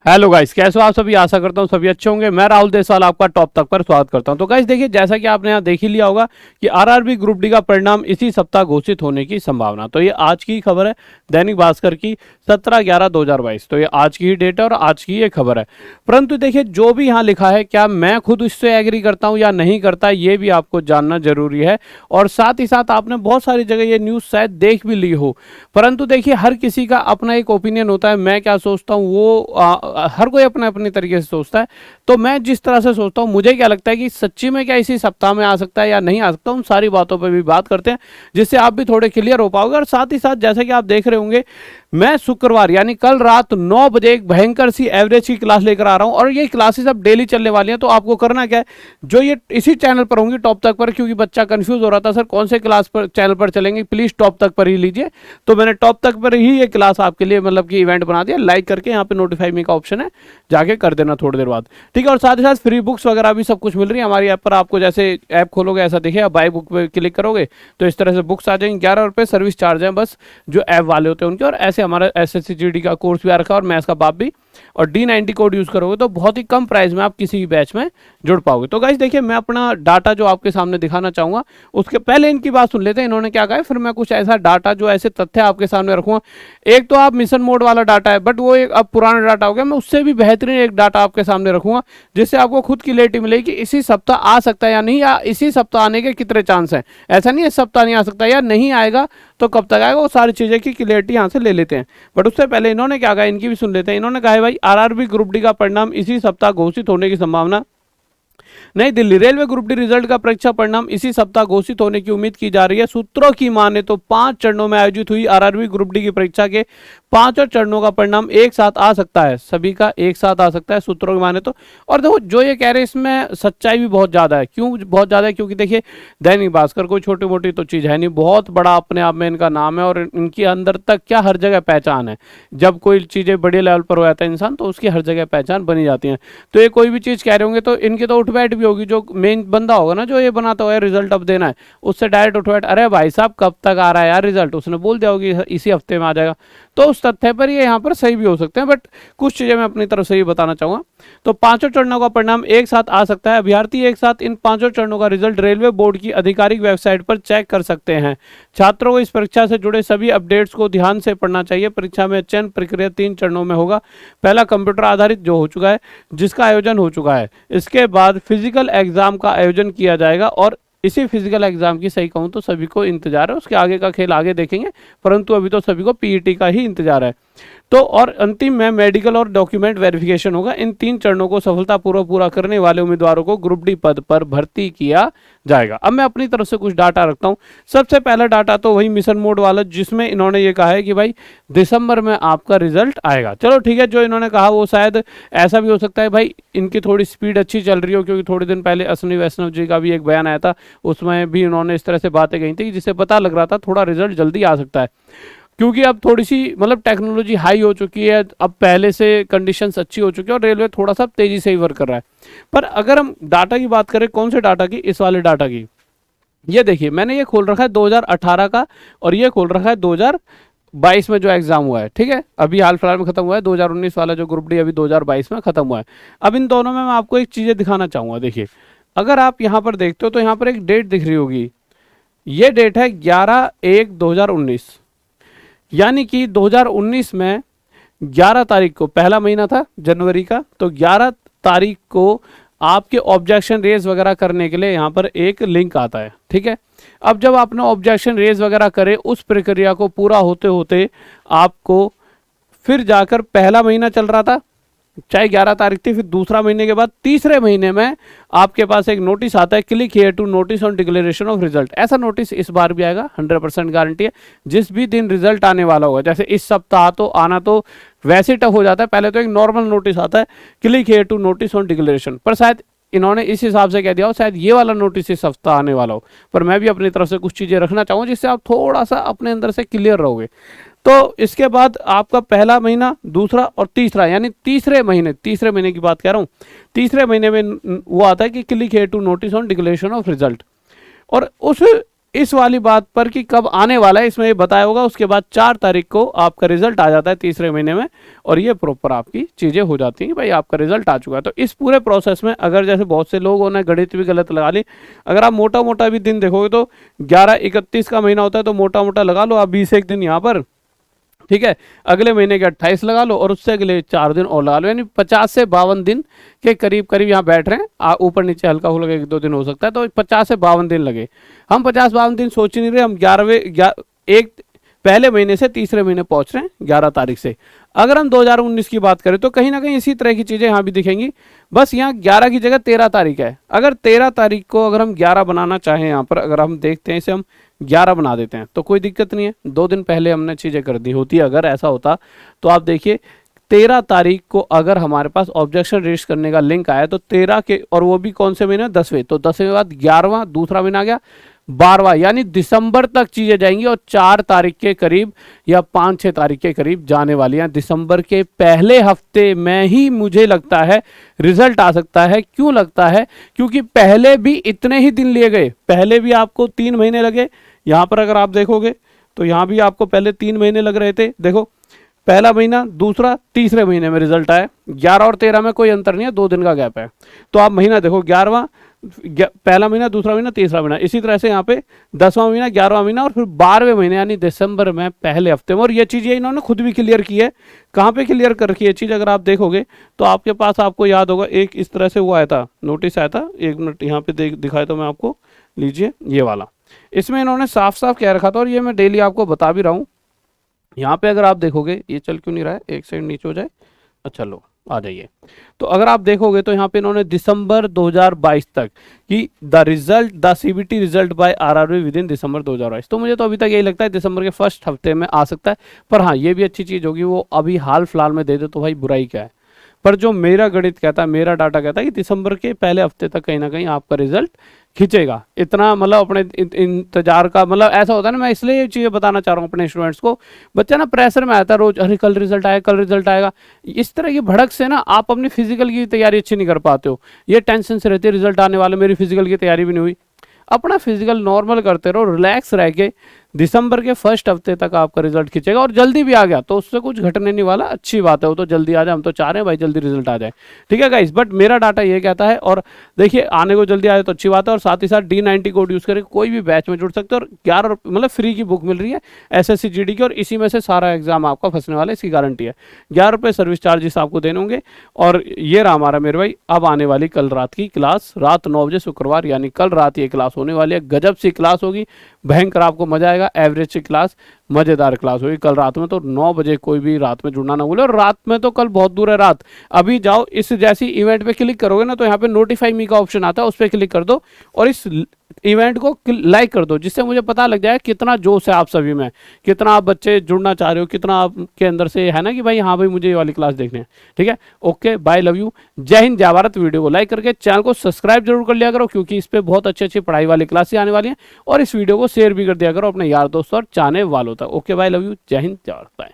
Hello guys, कैसे हो आप सभी। आशा करता हूँ सभी अच्छे होंगे। मैं राहुल देसवाल आपका टॉप तक पर स्वागत करता हूं। तो गाइस देखिए, जैसा कि आपने यहाँ देख ही लिया होगा कि आरआरबी ग्रुप डी का परिणाम इसी सप्ताह घोषित होने की संभावना। तो ये आज की खबर है दैनिक भास्कर की 17/11/2022। तो ये आज की ही डेट है और आज की ये खबर है। परंतु देखिए, जो भी यहाँ लिखा है, क्या मैं खुद इससे एग्री करता हूँ या नहीं करता, ये भी आपको जानना जरूरी है। और साथ ही साथ आपने बहुत सारी जगह ये न्यूज़ शायद देख भी ली हो। परंतु देखिए, हर किसी का अपना एक ओपिनियन होता है। मैं क्या सोचता हूँ वो हर कोई अपने अपने तरीके से सोचता है। तो मैं जिस तरह से सोचता हूँ, मुझे क्या लगता है कि सच्ची में क्या इसी सप्ताह में आ सकता है या नहीं आ सकता, उन सारी बातों पर भी बात करते हैं, जिससे आप भी थोड़े क्लियर हो पाओगे। और साथ ही साथ जैसा कि आप देख रहे होंगे, मैं शुक्रवार यानी कल रात 9 बजे एक भयंकर सी एवरेज की क्लास लेकर आ रहा हूं। और ये क्लासेस अब डेली चलने वाली हैं। तो आपको करना क्या है, जो ये इसी चैनल पर होंगी टॉप तक पर, क्योंकि बच्चा कंफ्यूज हो रहा था सर कौन से क्लास पर चैनल पर चलेंगे, प्लीज टॉप तक पर ही लीजिए। तो मैंने टॉप तक पर ही ये क्लास आपके लिए मतलब कि इवेंट बना दिया। लाइक करके यहाँ पे नोटिफाई मी का ऑप्शन है, जाके कर देना थोड़ी देर बाद, ठीक है। और साथ ही साथ फ्री बुक्स वगैरह भी सब कुछ मिल रही है हमारी ऐप पर। आपको जैसे ऐप खोलोगे ऐसा देखिए, आप बाय बुक पे क्लिक करोगे तो इस तरह से बुक्स आ जाएंगी। 11 रुपये सर्विस चार्ज है बस, जो ऐप वाले होते हैं उनके। और ऐसे हमारा एसएससी जीडी का कोर्स भी आ रखा है और मैथ्स का बाप भी। और D90 कोड यूज करोगे तो बहुत ही कम प्राइस में आप किसी भी बैच में जुड़ पाओगे। तो गाइस देखिए, मैं अपना डाटा जो आपके सामने दिखाना चाहूंगा, उसके पहले इनकी बात सुन लेते हैं इन्होंने क्या कहा है, फिर मैं कुछ ऐसा डाटा जो ऐसे तथ्य आपके सामने रखूंगा। एक तो आप मिशन मोड वाला डाटा है, बट वो एक अब पुराना डाटा हो गया। मैं उससे भी बेहतरीन एक डाटा आपके सामने रखूंगा, जिससे आपको खुद क्लियरिटी मिलेगी कि इसी सप्ताह आ सकता है या नहीं, या इसी सप्ताह आने के कितने चांस हैं। ऐसा नहीं है इस सप्ताह नहीं आ सकता, या नहीं आएगा तो कब तक आएगा, वो सारी चीजें की क्लियरिटी यहाँ से ले लेते हैं। बट उससे पहले इन्होंने क्या कहा, इनकी भी सुन लेते हैं। इन्होंने कहा है भाई, आरआरबी ग्रुप डी का परिणाम इसी सप्ताह घोषित होने की संभावना। नई Delhi, railway group D result का परीक्षा परिणाम इसी सप्ताह घोषित होने की उम्मीद की जा रही है। सूत्रों की माने तो 5 चरणों में आयोजित हुई आरआरबी ग्रुप डी की परीक्षा के 5 चरणों का परिणाम एक साथ आ सकता है। सभी का एक साथ आ सकता है सूत्रों की माने तो। और देखो, जो ये कह रहे हैं इसमें सच्चाई भी बहुत ज्यादा है। क्यों बहुत ज्यादा है? क्योंकि देखिए, दैनिक भास्कर कोई छोटी मोटी तो चीज है नहीं, बहुत बड़ा अपने आप में इनका नाम है। और इनकी अंदर तक क्या हर जगह पहचान है। जब कोई चीजें बड़े लेवल पर हो जाता है इंसान, तो उसकी हर जगह पहचान बनी जाती है। तो ये कोई भी चीज कह रहे होंगे तो इनकी तो उठ बैठ भी होगी। जो मेन बंदा होगा ना, जो ये बनाता होगा रिजल्ट अब देना है, उससे डायरेक्ट उठ बैठ, अरे भाई साहब कब तक आ रहा है यार रिजल्ट, उसने बोल दिया होगी इसी हफ्ते में आ जाएगा। तो उस तथ्य पर ये यहाँ पर सही भी हो सकते हैं, बट कुछ चीजें मैं अपनी तरफ से ही बताना चाहूंगा। तो 5 चरणों का परिणाम एक साथ आ सकता है। अभ्यर्थी एक साथ इन 5 चरणों का रिजल्ट रेलवे बोर्ड की आधिकारिक वेबसाइट पर चेक कर सकते हैं। छात्रों को इस परीक्षा से जुड़े सभी अपडेट्स को ध्यान से पढ़ना चाहिए। परीक्षा में चयन प्रक्रिया 3 चरणों में होगा। पहला कंप्यूटर आधारित जो हो चुका है, जिसका आयोजन हो चुका है। इसके बाद फिजिकल एग्जाम का आयोजन किया जाएगा। और इसी फिजिकल एग्जाम की सही कहूं तो सभी को इंतजार है। उसके आगे का खेल आगे देखेंगे, परंतु अभी तो सभी को पीईटी का ही इंतजार है। तो और अंतिम में मेडिकल और डॉक्यूमेंट वेरिफिकेशन होगा। इन 3 चरणों को सफलतापूर्वक पूरा करने वाले उम्मीदवारों को ग्रुप डी पद पर भर्ती किया जाएगा। अब मैं अपनी तरफ से कुछ डाटा रखता हूं। सबसे पहला डाटा तो वही मिशन मोड वाला, जिसमें इन्होंने ये कहा है कि भाई दिसंबर में आपका रिजल्ट आएगा। चलो ठीक है, जो इन्होंने कहा वो शायद ऐसा भी हो सकता है भाई इनकी थोड़ी स्पीड अच्छी चल रही हो, क्योंकि थोड़े दिन पहले अश्विनी वैष्णव जी का भी एक बयान आया था, उसमें भी उन्होंने इस तरह से बातें कही थी, जिससे पता लग रहा था थोड़ा रिजल्ट जल्दी आ सकता है। क्योंकि अब थोड़ी सी मतलब टेक्नोलॉजी हाई हो चुकी है, अब पहले से कंडीशंस अच्छी हो चुकी है और रेलवे थोड़ा सा तेजी से ही वर्क कर रहा है। पर अगर हम डाटा की बात करें, कौन से डाटा की, इस वाले डाटा की, ये देखिए मैंने ये खोल रखा है 2018 का, और ये खोल रखा है 2022 में जो एग्जाम हुआ है, ठीक है। अभी हाल फिलहाल में खत्म हुआ है 2019 वाला जो ग्रुप डी, अभी 2022 में खत्म हुआ है। अब इन दोनों में मैं आपको एक चीजें दिखाना चाहूंगा। देखिए, अगर आप यहाँ पर देखते हो तो यहाँ पर एक डेट दिख रही होगी। ये डेट है 11/1/2019, यानी कि 2019 में 11 तारीख को, पहला महीना था जनवरी का, तो 11 तारीख को आपके ऑब्जेक्शन रेज वगैरह करने के लिए यहाँ पर एक लिंक आता है, ठीक है। अब जब आपने ऑब्जेक्शन रेज वगैरह करे, उस प्रक्रिया को पूरा होते होते आपको फिर जाकर पहला महीना चल रहा था, चाहे 11 तारीख थी, फिर दूसरा महीने के बाद तीसरे महीने में आपके पास एक नोटिस आता है, click here to notice on declaration of result. ऐसा नोटिस इस बार भी आएगा, 100% गारंटी है। जिस भी दिन रिजल्ट आने वाला होगा, जैसे इस सप्ताह तो आना तो वैसे टफ हो जाता है, पहले तो एक नॉर्मल नोटिस आता है, click here to notice on declaration, पर शायद इन्होंने इस हिसाब से कह दिया हो, शायद ये वाला नोटिस इस सप्ताह आने वाला हो। पर मैं भी अपनी तरफ से कुछ चीजें रखना चाहूंगा, जिससे आप थोड़ा सा अपने अंदर से क्लियर रहोगे। तो इसके बाद आपका पहला महीना, दूसरा और तीसरा, यानी तीसरे महीने की बात कह रहा हूं, तीसरे महीने में वो आता है कि click here to notice on declaration of result. और उस इस वाली बात पर कि कब आने वाला है इसमें ये बताया होगा। उसके बाद 4 तारीख को आपका रिजल्ट आ जाता है तीसरे महीने में, और ये प्रॉपर आपकी चीज़ें हो जाती हैं, भाई आपका रिजल्ट आ चुका है। तो इस पूरे प्रोसेस में अगर जैसे बहुत से लोगों ने गणित भी गलत लगा ली, अगर आप मोटा मोटा भी दिन देखोगे तो 11-31 का महीना होता है, तो मोटा मोटा लगा लो आप 20 एक दिन यहाँ पर, ठीक है। अगले महीने के 28 लगा लो, और उससे अगले 4 दिन और लगा लो, यानी 50 से 52 दिन के करीब करीब यहाँ बैठ रहे हैं। ऊपर नीचे हल्का फुल्का 1-2 दिन हो सकता है, तो 50 से 52 दिन लगे। हम 50-52 दिन सोच ही नहीं रहे, हम 11वें पहले महीने से तीसरे महीने पहुंच रहे हैं 11 तारीख से। अगर हम 2019 की बात करें तो कहीं ना कहीं इसी तरह की चीज़ें यहाँ भी दिखेंगी, बस यहाँ 11 की जगह 13 तारीख है। अगर 13 तारीख को अगर हम 11 बनाना चाहें, यहाँ पर अगर हम देखते हैं इसे हम 11 बना देते हैं तो कोई दिक्कत नहीं है, 2 दिन पहले हमने चीज़ें कर दी होती। अगर ऐसा होता तो आप देखिए 13 तारीख को अगर हमारे पास ऑब्जेक्शन रजिस्टर करने का लिंक आया तो 13 के, और वो भी कौन से महीने, 10वें, तो 10वें के बाद 11वां दूसरा महीना आ गया, 12वां, यानी दिसंबर तक चीजें जाएंगी, और 4 तारीख के करीब या 5-6 तारीख के करीब जाने वाली हैं। दिसंबर के पहले हफ्ते में ही मुझे लगता है रिजल्ट आ सकता है। क्यों लगता है? क्योंकि पहले भी इतने ही दिन लिए गए, पहले भी आपको 3 महीने लगे। यहाँ पर अगर आप देखोगे तो यहाँ भी आपको पहले 3 महीने लग रहे थे। देखो पहला महीना, दूसरा, तीसरे महीने में रिजल्ट आया। 11 और 13 में कोई अंतर नहीं है, 2 दिन का गैप है। तो आप महीना देखो, 11वां, पहला महीना, दूसरा महीना, तीसरा महीना, इसी तरह से यहाँ पे 10वां महीना, 11वां महीना, और फिर 12वें महीने यानी दिसंबर में पहले हफ्ते में। और ये चीज़ ये इन्होंने खुद भी क्लियर की है। कहाँ पे क्लियर कर रखी है चीज़, अगर आप देखोगे तो आपके पास, आपको याद होगा एक इस तरह से वो आया था, नोटिस आया था, 1 मिनट यहाँ पे दिखाया तो मैं आपको, लीजिए ये वाला। इसमें इन्होंने साफ साफ कह रखा था, और ये मैं डेली आपको बता भी रहा हूँ। यहाँ पे अगर आप देखोगे, ये चल क्यों नहीं रहा है, एक सेकंड नीचे हो जाए, अच्छा लो आ जाइए। तो अगर आप देखोगे तो यहाँ पे इन्होंने दिसंबर 2022 तक कि the CBT result by RRB within December 2022। तो मुझे तो अभी तक यही लगता है दिसंबर के फर्स्ट हफ्ते में आ सकता है। पर हाँ, ये भी अच्छी चीज़ होगी, वो अभी हाल फिलहाल में दे दे तो भाई बुराई क्या है। पर जो मेरा गणित कहता है, मेरा डाटा कहता है कि दिसंबर के पहले हफ्ते तक कहीं ना कहीं आपका रिजल्ट खींचेगा। इतना मतलब अपने इंतजार का, मतलब ऐसा होता है ना, मैं इसलिए ये चीज़ें बताना चाह रहा हूँ अपने स्टूडेंट्स को। बच्चा ना प्रेशर में आता है रोज, अरे कल रिजल्ट आएगा, कल रिजल्ट आएगा। इस तरह की भड़क से ना आप अपनी फिजिकल की तैयारी अच्छी नहीं कर पाते हो। ये टेंशन से रहती है रिजल्ट आने वाला, मेरी फिजिकल की तैयारी भी नहीं हुई। अपना फिजिकल नॉर्मल करते रहो, रिलैक्स रह के दिसंबर के फर्स्ट हफ्ते तक आपका रिजल्ट खींचेगा। और जल्दी भी आ गया तो उससे कुछ घटने नहीं वाला, अच्छी बात है वो तो, जल्दी आ जाए। हम तो चाह रहे हैं भाई जल्दी रिजल्ट आ जाए, ठीक है गाइस। बट मेरा डाटा ये कहता है, और देखिए आने को जल्दी आ जाए तो अच्छी बात है। और साथ ही साथ D90 कोड यूज़ करके कोई भी बैच में जुड़ सकते हो। और 11 मतलब फ्री की बुक मिल रही है SSC GD की, और इसी में से सारा एग्जाम आपका फंसने वाला है, इसकी गारंटी है। 11 रुपये सर्विस चार्जेस आपको देने होंगे। और ये रहा हमारा मेरे भाई अब आने वाली कल रात की क्लास, रात 9 बजे शुक्रवार, यानी कल रात ये क्लास होने वाली है। गजब सी क्लास होगी, भयंकर, आपको मजा आएगा। एवरेज सी क्लास, मजेदार क्लास होगी कल रात में। तो 9 बजे कोई भी रात में जुड़ना ना भूले। और रात में तो कल बहुत दूर है रात, अभी जाओ, इस जैसी इवेंट पे क्लिक करोगे ना तो यहाँ पे नोटिफाई मी का ऑप्शन आता है, उस पर क्लिक कर दो और इस इवेंट को लाइक कर दो, जिससे मुझे पता लग जाए कितना जोश है आप सभी में, कितना आप बच्चे जुड़ना चाह रहे हो, कितना आपके अंदर से है ना कि भाई हाँ भाई मुझे ये वाली क्लास देखनी है। ठीक है, ओके, बाय, लव यू, जय हिंद, जय भारत। वीडियो को लाइक करके चैनल को सब्सक्राइब जरूर कर लिया करो, क्योंकि इस पे बहुत अच्छी अच्छी पढ़ाई वाली क्लासें आने वाली हैं। और इस वीडियो को शेयर भी कर दिया करो अपने यार दोस्तों और चाहने वालों तक। ओके, बाय, लव यू, जय हिंद, जय भारत, बाय।